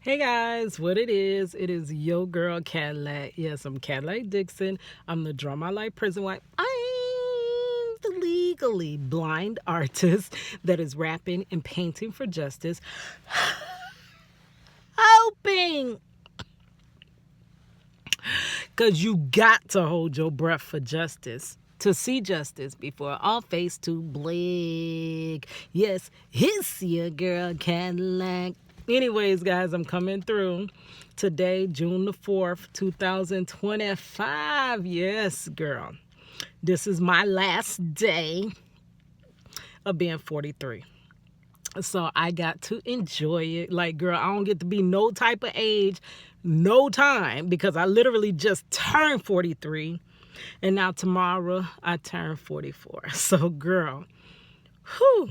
Hey guys, what it is your girl Cadillac. Yes, I'm Cadillac Dixon. I'm the Draw My Life prison wife. I'm the legally blind artist that is rapping and painting for justice, hoping, because you got to hold your breath for justice. To see justice before all face to black. Yes, it's your girl Cadillac. Anyways, guys, I'm coming through today, June the 4th, 2025. Yes, girl. This is my last day of being 43. So I got to enjoy it. Like, girl, I don't get to be no type of age, no time, because I literally just turned 43. And now tomorrow I turn 44. So, girl, whew.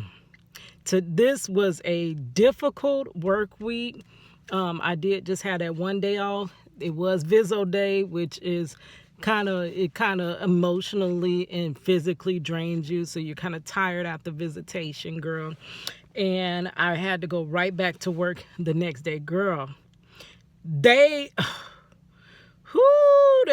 This was a difficult work week. I did just have that one day off. It was Vizzo Day, which is kind of emotionally and physically drains you. So you're kind of tired after visitation, girl. And I had to go right back to work the next day, girl. They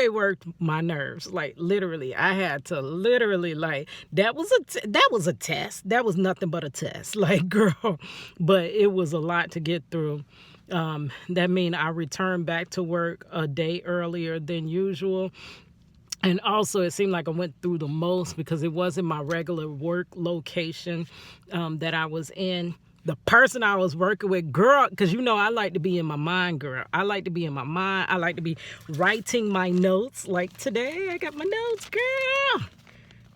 worked my nerves. Like, literally, I had to literally, like, that was a test. That was nothing but a test, like, girl. But it was a lot to get through. That means I returned back to work a day earlier than usual. And also, it seemed like I went through the most because it wasn't my regular work location that I was in. The person I was working with, girl, because you know I like to be in my mind, girl. I like to be in my mind. I like to be writing my notes. Like today, I got my notes, girl.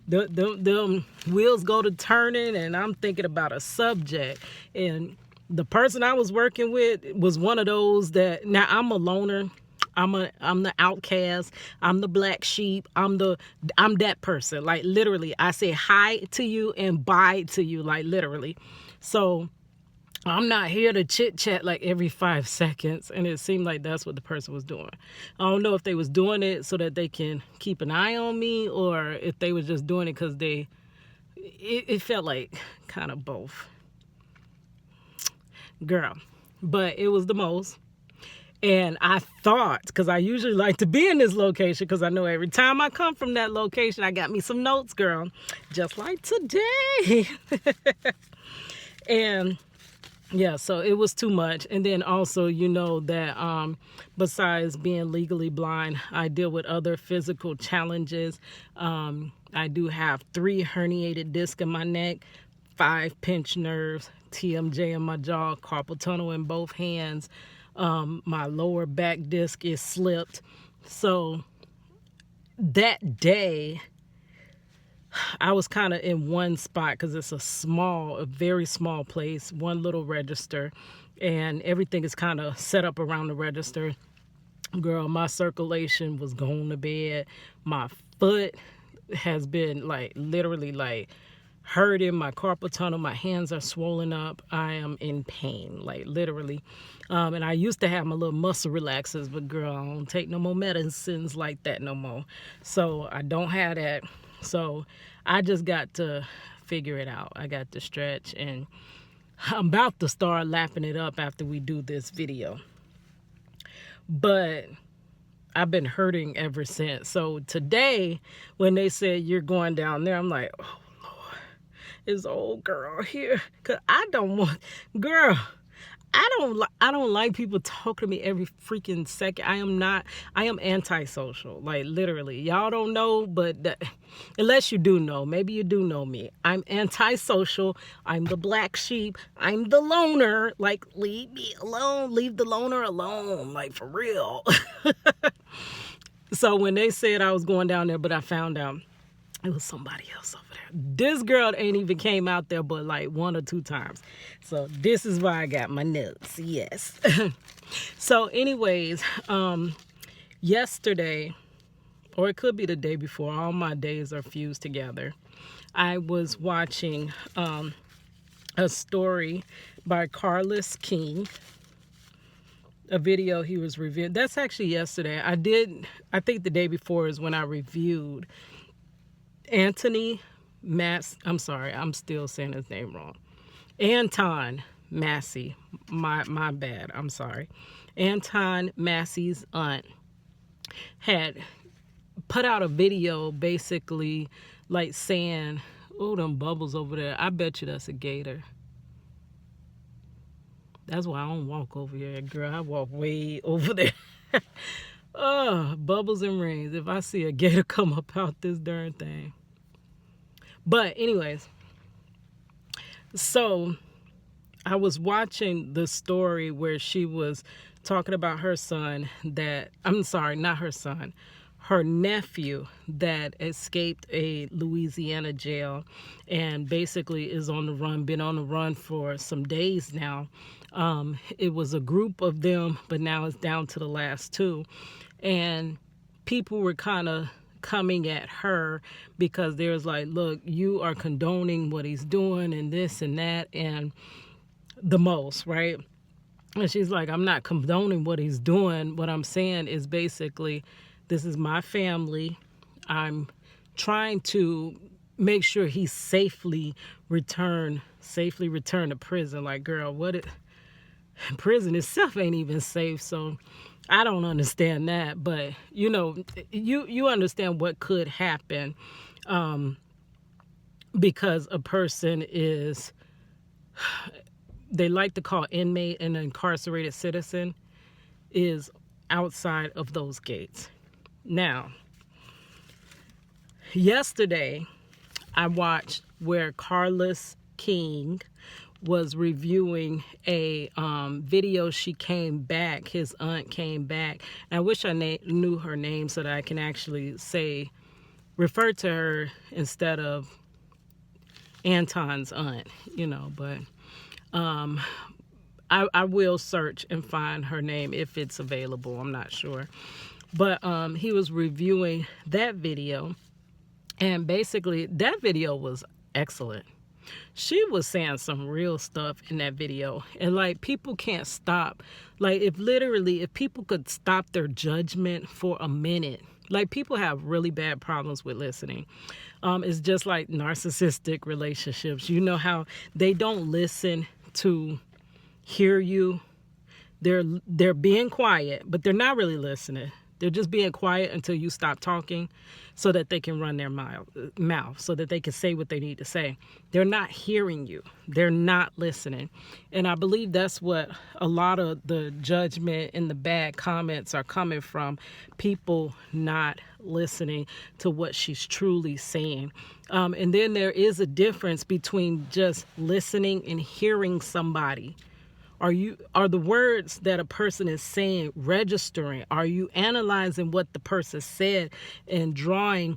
The wheels go to turning, and I'm thinking about a subject. And the person I was working with was one of those that, now I'm a loner. I'm the outcast. I'm the black sheep. I'm that person. Like, literally, I say hi to you and bye to you. Like, literally. So I'm not here to chit chat like every 5 seconds. And it seemed like that's what the person was doing. I don't know if they was doing it so that they can keep an eye on me, or if they was just doing it because it felt like kind of both, girl. But it was the most. And I thought, because I usually like to be in this location, because I know every time I come from that location, I got me some notes, girl, just like today. And yeah, so it was too much. And then also, you know that besides being legally blind, I deal with other physical challenges. I do have 3 herniated discs in my neck, 5 pinched nerves, TMJ in my jaw, carpal tunnel in both hands. My lower back disc is slipped. So that day, I was kind of in one spot because it's a very small place, one little register, and everything is kind of set up around the register. Girl, my circulation was going to bed. My foot has been like literally like hurting, my carpal tunnel, my hands are swollen up. I am in pain, like literally. And I used to have my little muscle relaxers, but girl, I don't take no more medicines like that no more. So I don't have that. So I just got to figure it out. I got to stretch, and I'm about to start lapping it up after we do this video. But I've been hurting ever since. So today, when they said you're going down there, I'm like, oh, is old girl here, because I don't want, girl, I don't like people talking to me every freaking second. I am antisocial, like literally. Y'all don't know, but unless you do know, maybe you do know me. I'm antisocial. I'm the black sheep. I'm the loner. Like, leave me alone. Leave the loner alone. Like, for real. So when they said I was going down there, but I found out it was somebody else over there. This girl ain't even came out there but like 1 or 2 times. So this is why I got my notes. Yes. So anyways, yesterday, or it could be the day before, all my days are fused together, I was watching a story by Carlos King. A video he was reviewing. That's actually yesterday. I think the day before is when I reviewed Massey. I'm sorry, I'm still saying his name wrong. Antoine Massey, my bad, I'm sorry. Antoine Massey's aunt had put out a video basically like saying, oh, them bubbles over there, I bet you that's a gator. That's why I don't walk over here, girl. I walk way over there. Oh, bubbles and rings. If I see a gator come up out this darn thing. But anyways, so I was watching the story where she was talking about her son that, I'm sorry, not her son, her nephew that escaped a Louisiana jail and basically is on the run, been on the run for some days now. It was a group of them, but now it's down to the last two. And people were kind of coming at her because there's like, look, you are condoning what he's doing and this and that and the most, right? And she's like, I'm not condoning what he's doing. What I'm saying is basically, this is my family. I'm trying to make sure he's safely returned to prison. Like, girl, prison itself ain't even safe, so I don't understand that. But you know, you understand what could happen because a person is, they like to call inmate an incarcerated citizen, is outside of those gates. Now, yesterday I watched where Carlos King was reviewing a video. She came back, his aunt came back. And I wish I knew her name so that I can actually refer to her instead of Anton's aunt, you know, but I will search and find her name if it's available. I'm not sure. But he was reviewing that video, and basically that video was excellent. She was saying some real stuff in that video, and like, people can't stop. Like, if people could stop their judgment for a minute, like, people have really bad problems with listening. It's just like narcissistic relationships. You know how they don't listen to hear you. They're being quiet, but they're not really listening. They're just being quiet until you stop talking so that they can run their mouth, so that they can say what they need to say. They're not hearing you. They're not listening. And I believe that's what a lot of the judgment and the bad comments are coming from, people not listening to what she's truly saying. And then there is a difference between just listening and hearing somebody. Are the words that a person is saying registering? Are you analyzing what the person said and drawing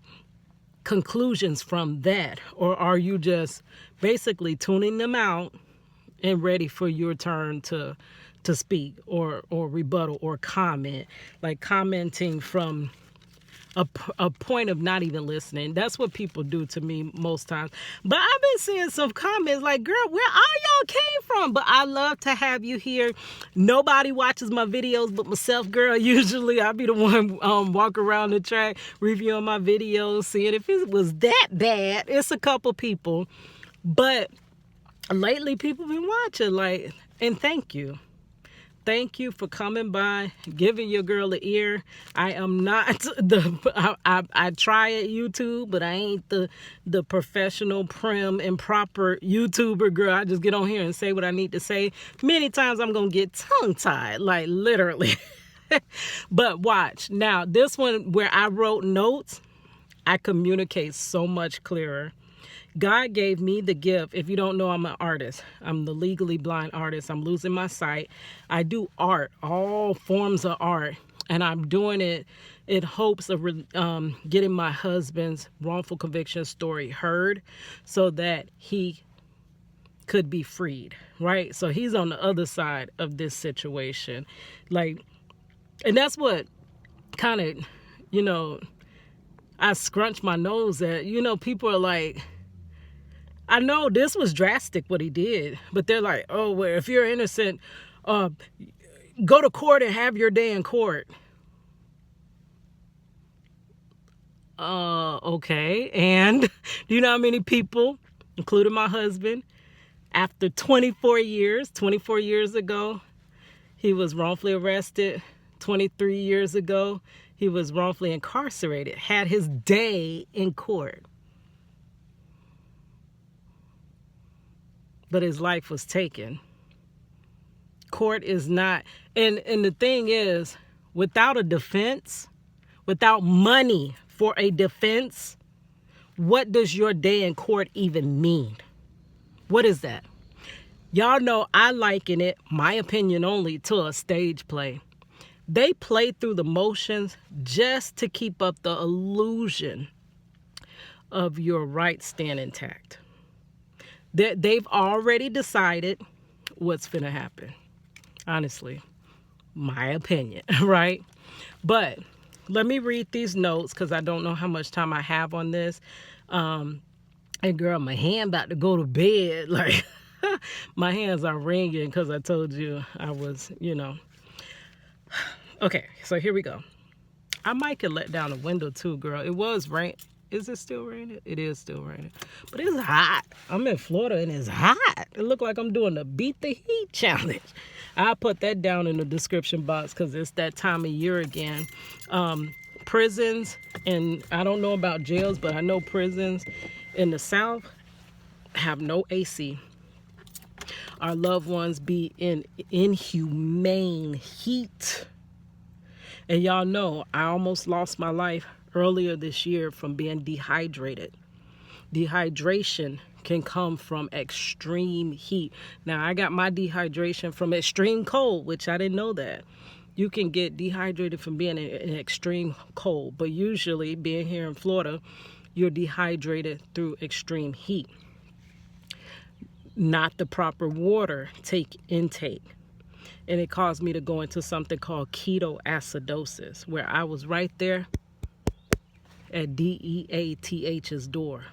conclusions from that? Or are you just basically tuning them out and ready for your turn to speak or rebuttal or comment, like commenting from a point of not even listening? That's what people do to me most times. But I've been seeing some comments like, girl, where all y'all came from? But I love to have you here. Nobody watches my videos but myself, girl. Usually I'll be the one walk around the track reviewing my videos, seeing if it was that bad. It's a couple people, but lately people been watching, like, and thank you. Thank you for coming by, giving your girl an ear. I am not I try at YouTube, but I ain't the professional, prim, and proper YouTuber, girl. I just get on here and say what I need to say. Many times I'm going to get tongue-tied, like literally. But watch. Now, this one where I wrote notes, I communicate so much clearer. God gave me the gift. If you don't know, I'm an artist. I'm the legally blind artist. I'm losing my sight. I do art, all forms of art, and I'm doing it in hopes of getting my husband's wrongful conviction story heard so that he could be freed, right? So he's on the other side of this situation. Like, and that's what kind of, you know, I scrunch my nose at. You know, people are like, I know this was drastic what he did, but they're like, oh, well, if you're innocent, go to court and have your day in court. Okay. And do you know how many people, including my husband, After 24 years ago, he was wrongfully arrested. 23 years ago, he was wrongfully incarcerated, had his day in court. But his life was taken. Court is not, and the thing is, without a defense, without money for a defense, what does your day in court even mean? What is that? Y'all know I liken it, my opinion only, to a stage play. They play through the motions just to keep up the illusion of your rights staying intact. They've already decided what's going to happen. Honestly, my opinion, right? But let me read these notes because I don't know how much time I have on this. And girl, my hand about to go to bed. Like, my hands are ringing because I told you I was, Okay, so here we go. I might could let down the window too, girl. It was rain. Is it still raining? It is still raining. But it's hot. I'm in Florida and it's hot. It looked like I'm doing the Beat the Heat challenge. I'll put that down in the description box because it's that time of year again. Prisons, and I don't know about jails, but I know prisons in the South have no AC. Our loved ones be in inhumane heat. And y'all know I almost lost my life earlier this year from being dehydrated. Dehydration can come from extreme heat. Now, I got my dehydration from extreme cold, which I didn't know that. You can get dehydrated from being in extreme cold, but usually being here in Florida, you're dehydrated through extreme heat. Not the proper water intake. And it caused me to go into something called ketoacidosis, where I was right there at DEATH's door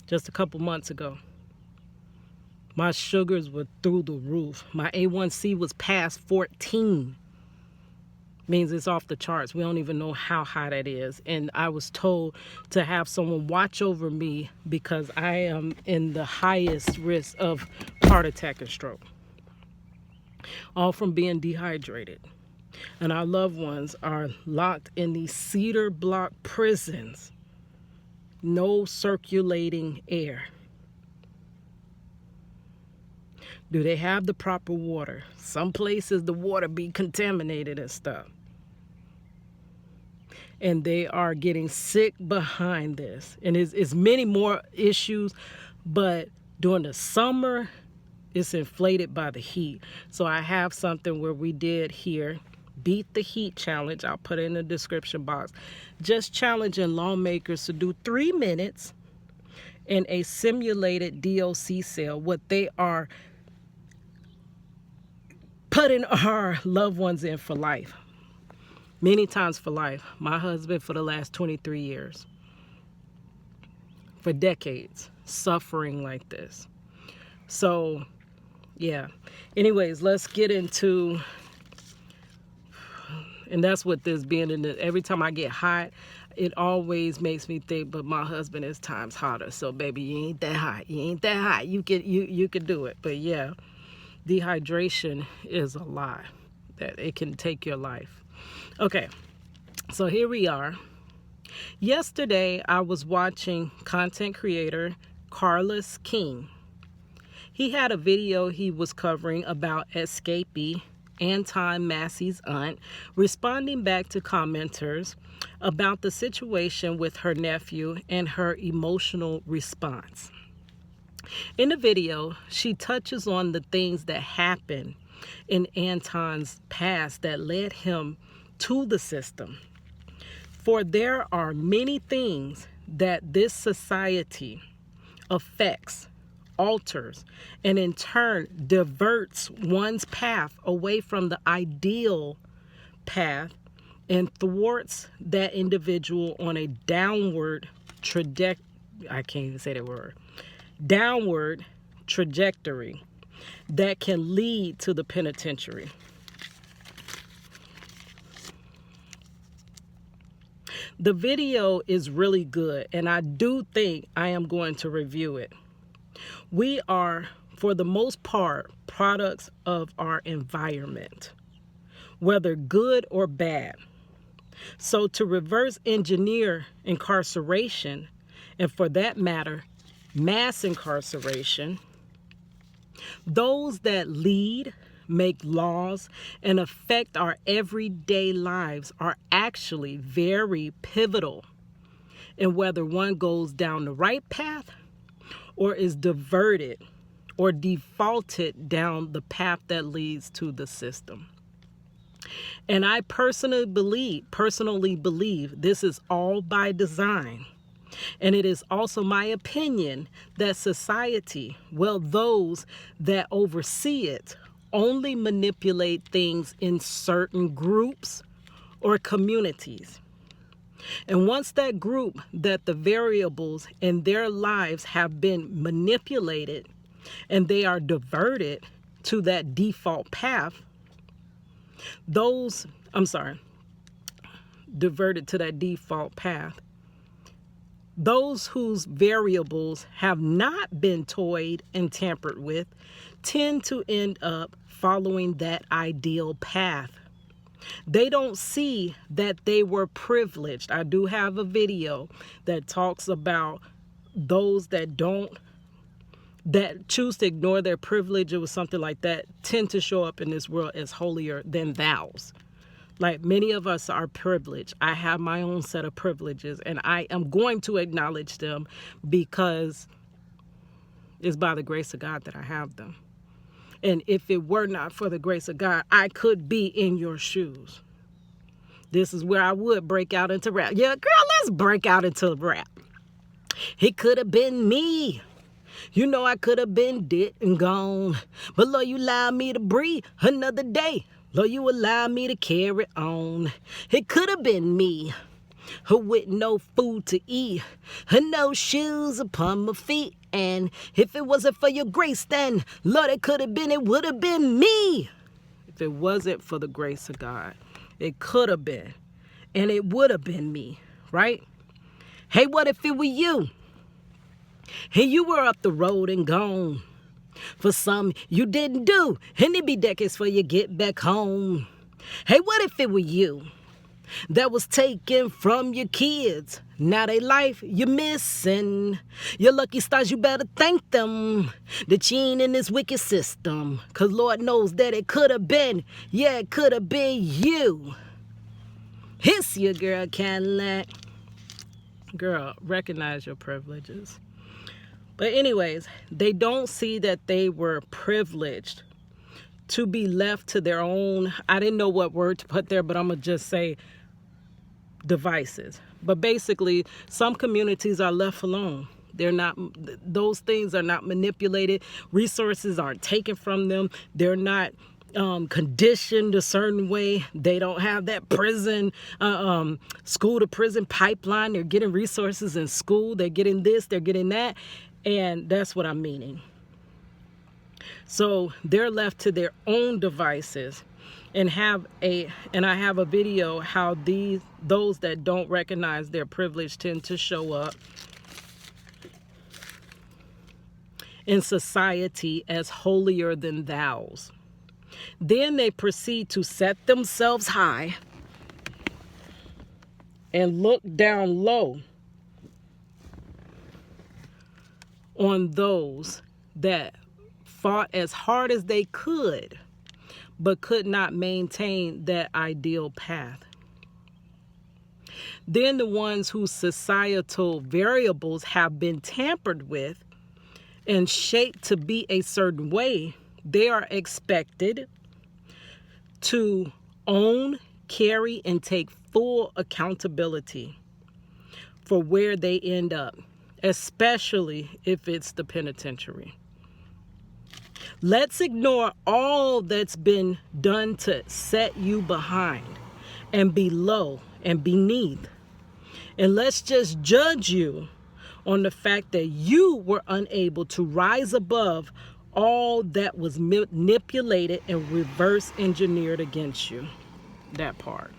just a couple months ago. My sugars were through the roof. My A1C was past 14. Means it's off the charts. We don't even know how high that is. And I was told to have someone watch over me because I am in the highest risk of heart attack and stroke. All from being dehydrated. And our loved ones are locked in these cedar block prisons. No circulating air. Do they have the proper water? Some places the water be contaminated and stuff. And they are getting sick behind this. And it's many more issues, but during the summer, it's inflated by the heat. So I have something where we did here, Beat the Heat challenge. I'll put it in the description box. Just challenging lawmakers to do 3 minutes in a simulated DOC cell. What they are putting our loved ones in for life. Many times for life. My husband for the last 23 years. For decades. Suffering like this. So, yeah. Anyways, let's get into... And that's what this being in the... Every time I get hot, it always makes me think, but my husband is times hotter. So, baby, you ain't that hot. You ain't that hot. You could do it. But, yeah. Dehydration is a lie. That it can take your life. Okay, so here we are. Yesterday, I was watching content creator Carlos King. He had a video he was covering about escapee Antoine Massey's aunt, responding back to commenters about the situation with her nephew and her emotional response. In the video, she touches on the things that happened in Antoine's past that led him to the system. For there are many things that this society affects, alters, and in turn diverts one's path away from the ideal path and thwarts that individual on a downward trajectory. I can't even say that word. Downward trajectory that can lead to the penitentiary. The video is really good, and I do think I am going to review it. We are, for the most part, products of our environment, whether good or bad. So to reverse engineer incarceration, and for that matter, mass incarceration, those that lead, make laws, and affect our everyday lives are actually very pivotal in whether one goes down the right path or is diverted or defaulted down the path that leads to the system. And I personally believe this is all by design. And it is also my opinion that society, well, those that oversee it, only manipulate things in certain groups or communities. And once that group, that the variables in their lives have been manipulated and they are diverted to that default path, diverted to that default path, those whose variables have not been toyed and tampered with tend to end up following that ideal path. They don't see that they were privileged. I do have a video that talks about those that choose to ignore their privilege. It was something like that, tend to show up in this world as holier than thous. Like, many of us are privileged. I have my own set of privileges, and I am going to acknowledge them because it's by the grace of God that I have them. And if it were not for the grace of God, I could be in your shoes. This is where I would break out into rap. Yeah, girl, let's break out into rap. It could have been me. You know, I could have been dead and gone. But Lord, you allowed me to breathe another day. Lord, you allowed me to carry on. It could have been me, who with no food to eat, and no shoes upon my feet. And if it wasn't for your grace, then, Lord, it would have been me. If it wasn't for the grace of God, it could have been, and it would have been me, right? Hey, what if it were you? Hey, you were up the road and gone. For some you didn't do, and it be decades for you get back home. Hey, what if it were you that was taken from your kids? Now they life you're missing. Your lucky stars, you better thank them that you ain't in this wicked system. Cause Lord knows that it could have been, yeah, it could have been you. It's your girl Cadillac. Girl, recognize your privileges. But anyways, they don't see that they were privileged to be left to their own, I didn't know what word to put there, but I'm going to just say devices. But basically, some communities are left alone. They're not, those things are not manipulated. Resources aren't taken from them. They're not conditioned a certain way. They don't have that prison, school to prison pipeline. They're getting resources in school. They're getting this, they're getting that. And that's what I'm meaning. So they're left to their own devices, and I have a video how those that don't recognize their privilege tend to show up in society as holier than thous. Then they proceed to set themselves high and look down low on those that fought as hard as they could, but could not maintain that ideal path. Then the ones whose societal variables have been tampered with and shaped to be a certain way, they are expected to own, carry, and take full accountability for where they end up, especially if it's the penitentiary. Let's ignore all that's been done to set you behind and below and beneath. And let's just judge you on the fact that you were unable to rise above all that was manipulated and reverse engineered against you. That part.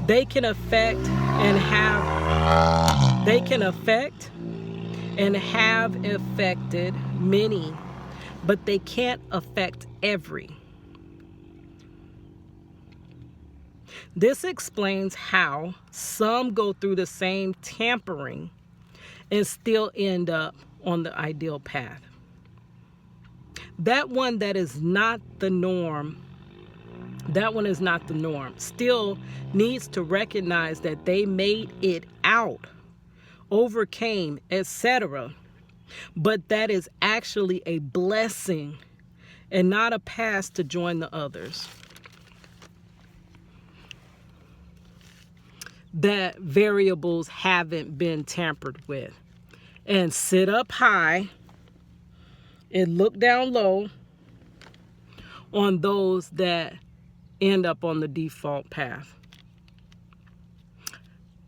They can affect and have They can affect and have affected many, but they can't affect every. This explains how some go through the same tampering and still end up on the ideal path. That one is not the norm, still needs to recognize that they made it out, overcame, etc. But that is actually a blessing and not a pass to join the others. That variables haven't been tampered with. And sit up high and look down low on those that end up on the default path.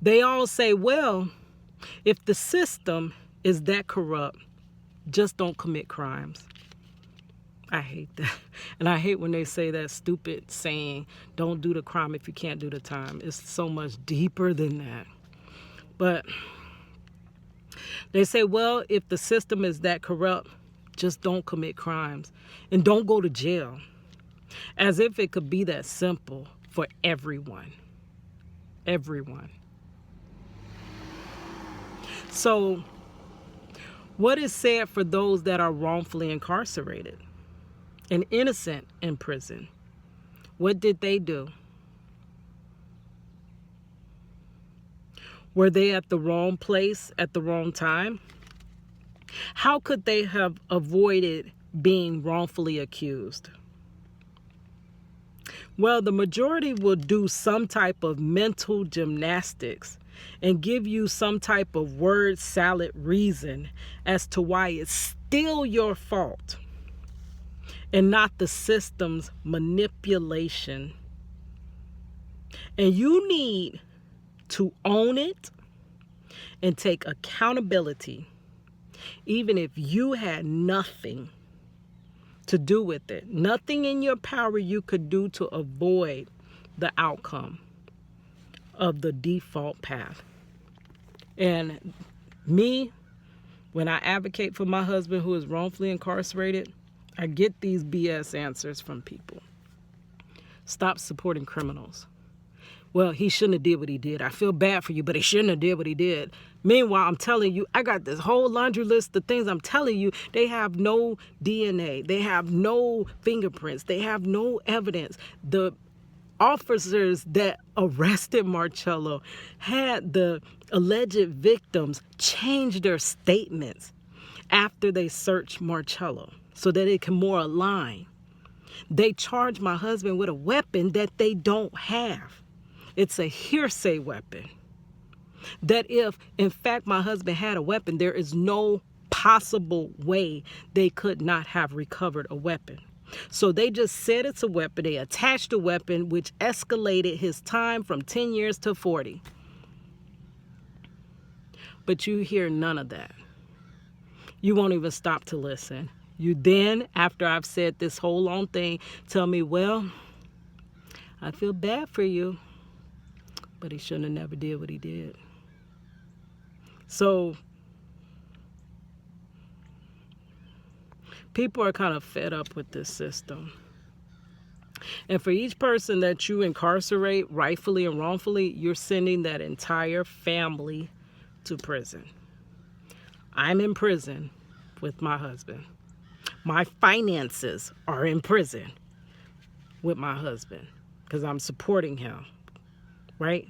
They all say, well, if the system is that corrupt, just don't commit crimes. I hate that. And I hate when they say that stupid saying, don't do the crime if you can't do the time. It's so much deeper than that. But they say, well, if the system is that corrupt, just don't commit crimes and don't go to jail. As if it could be that simple for everyone. Everyone. So, what is said for those that are wrongfully incarcerated and innocent in prison? What did they do? Were they at the wrong place at the wrong time? How could they have avoided being wrongfully accused? Well, the majority will do some type of mental gymnastics and give you some type of word salad reason as to why it's still your fault and not the system's manipulation. And you need to own it and take accountability, even if you had nothing to do with it. Nothing in your power you could do to avoid the outcome of the default path. And me, when I advocate for my husband who is wrongfully incarcerated, I get these BS answers from people. Stop supporting criminals. Well, he shouldn't have did what he did. I feel bad for you, but he shouldn't have did what he did. Meanwhile, I'm telling you, I got this whole laundry list of things I'm telling you. They have no DNA. They have no fingerprints. They have no evidence. The officers that arrested Marcello had the alleged victims change their statements after they searched Marcello so that it can more align. They charged my husband with a weapon that they don't have. It's a hearsay weapon. That if, in fact, my husband had a weapon, there is no possible way they could not have recovered a weapon. So they just said it's a weapon. They attached a weapon, which escalated his time from 10 years to 40. But you hear none of that. You won't even stop to listen. You then, after I've said this whole long thing, tell me, well, I feel bad for you, but he shouldn't have never did what he did. So people are kind of fed up with this system. And for each person that you incarcerate rightfully and wrongfully, you're sending that entire family to prison. I'm in prison with my husband. My finances are in prison with my husband because I'm supporting him, right?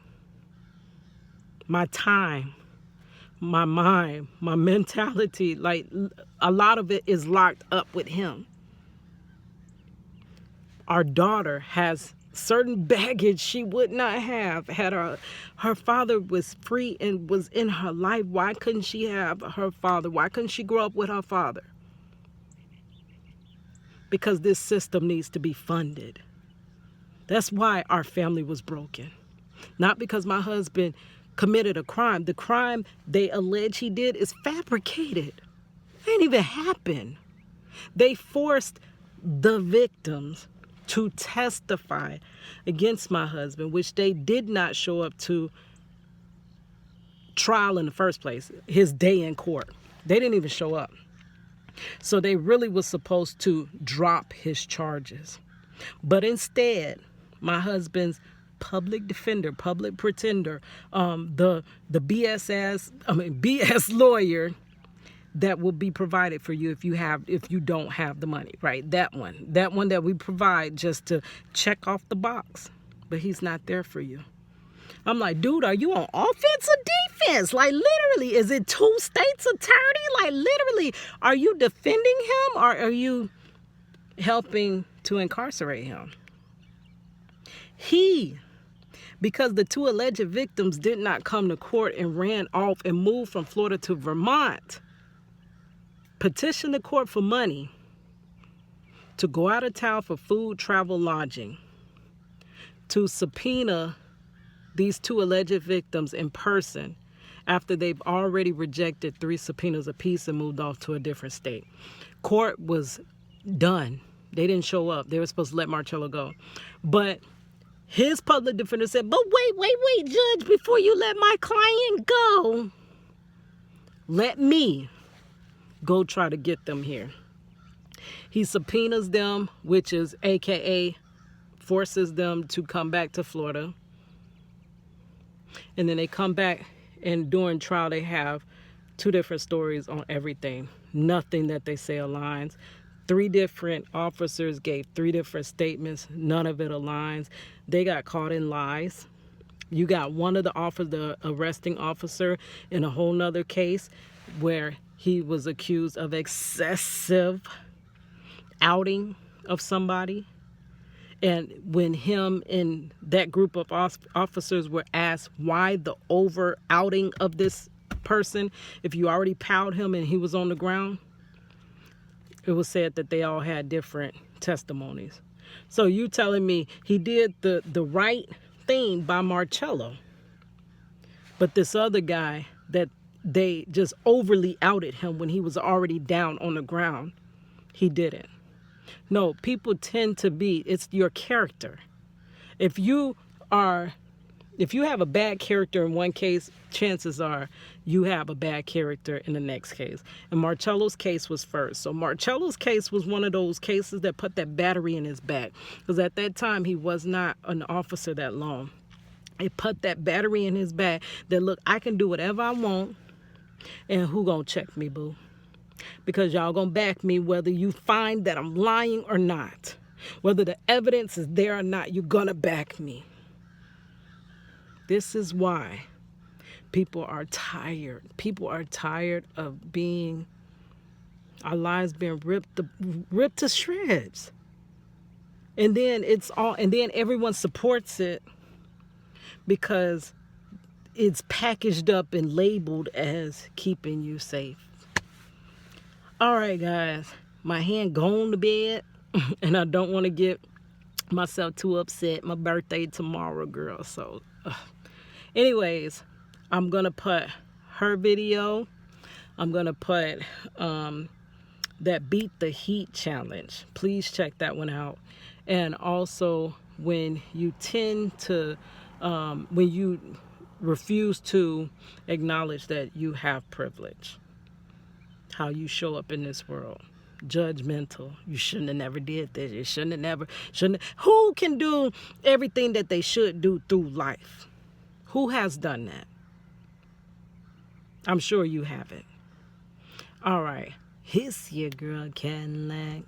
My time, my mind, my mentality, like a lot of it is locked up with him. Our daughter has certain baggage she would not have had her father was free and was in her life. Why couldn't she have her father? Why couldn't she grow up with her father? Because this system needs to be funded. That's why our family was broken. Not because my husband committed a crime. The crime they allege he did is fabricated. It ain't even happened. They forced the victims to testify against my husband, which they did not show up to trial in the first place, his day in court. They didn't even show up. So they really was supposed to drop his charges. But instead, my husband's public defender, public pretender, the BS lawyer that will be provided for you if you don't have the money, right? That one that we provide just to check off the box, but he's not there for you. I'm like, dude, are you on offense or defense? Like, literally, is it two states attorney? Like, literally, are you defending him or are you helping to incarcerate him? Because the two alleged victims did not come to court and ran off and moved from Florida to Vermont, petitioned the court for money to go out of town for food, travel, lodging, to subpoena these two alleged victims in person after they've already rejected 3 subpoenas apiece and moved off to a different state. Court was done. They didn't show up. They were supposed to let Marcello go. But his public defender said, but wait, Judge, before you let my client go, let me go try to get them here. He subpoenas them, which is AKA forces them to come back to Florida. And then they come back, and during trial they have 2 different stories on everything. Nothing that they say aligns. 3 different officers gave 3 different statements. None of it aligns. They got caught in lies. You got one of the arresting officer in a whole nother case where he was accused of excessive outing of somebody. And when him and that group of officers were asked why the over outing of this person, if you already powed him and he was on the ground, it was said that they all had different testimonies. So you telling me he did the right thing by Marcello, but this other guy that they just overly outed him when he was already down on the ground, he didn't. No, people tend to be, it's your character. If you have a bad character in one case, chances are you have a bad character in the next case. And Marcello's case was first. So Marcello's case was one of those cases that put that battery in his back. Because at that time, he was not an officer that long. It put that battery in his back that, look, I can do whatever I want. And who gonna check me, boo? Because y'all gonna back me whether you find that I'm lying or not. Whether the evidence is there or not, you're gonna back me. This is why people are tired. People are tired of our lives being ripped to shreds. And then everyone supports it because it's packaged up and labeled as keeping you safe. All right, guys, my hand gone to bed, and I don't want to get myself too upset. My birthday tomorrow, girl. So, anyways, I'm going to put her video. I'm going to put that Beat the Heat challenge. Please check that one out. And also, when you when you refuse to acknowledge that you have privilege, how you show up in this world. Judgmental. You shouldn't have never did this. You shouldn't. Who can do everything that they should do through life? Who has done that? I'm sure you haven't. All right. Hiss your girl Cadillac.